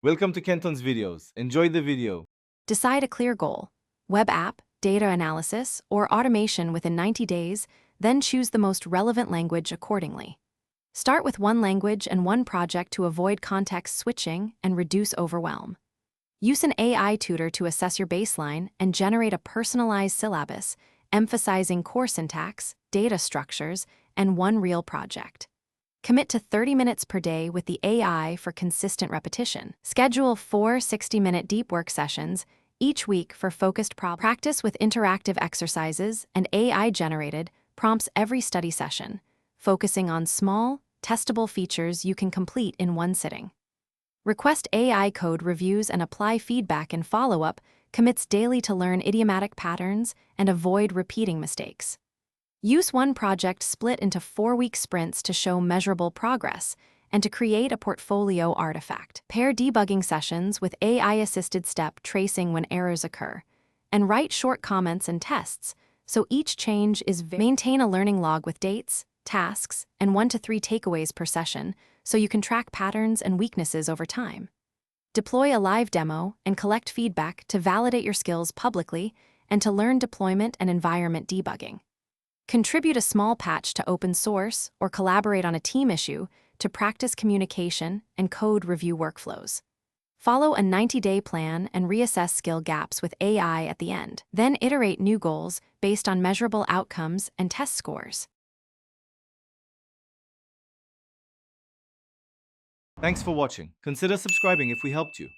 Welcome to Kenton's videos. Enjoy the video. Decide a clear goal: web app, data analysis, or automation within 90 days, then choose the most relevant language accordingly. Start with one language and one project to avoid context switching and reduce overwhelm. Use an AI tutor to assess your baseline and generate a personalized syllabus, emphasizing core syntax, data structures, and one real project. Commit to 30 minutes per day with the AI for consistent repetition. Schedule 4 60-minute deep work sessions each week for focused problems. Practice with interactive exercises and AI-generated prompts every study session, focusing on small, testable features you can complete in one sitting. Request AI code reviews and apply feedback in follow-up. Commits daily to learn idiomatic patterns and avoid repeating mistakes. Use one project split into 4-week sprints to show measurable progress and to create a portfolio artifact. Pair debugging sessions with AI-assisted step tracing when errors occur, and write short comments and tests so each change is Maintain a learning log with dates, tasks, and 1 to 3 takeaways per session so you can track patterns and weaknesses over time. Deploy a live demo and collect feedback to validate your skills publicly and to learn deployment and environment debugging. Contribute a small patch to open source or collaborate on a team issue to practice communication and code review workflows. Follow a 90-day plan and reassess skill gaps with AI at the end. Then iterate new goals based on measurable outcomes and test scores. Thanks for watching. Consider subscribing if we helped you.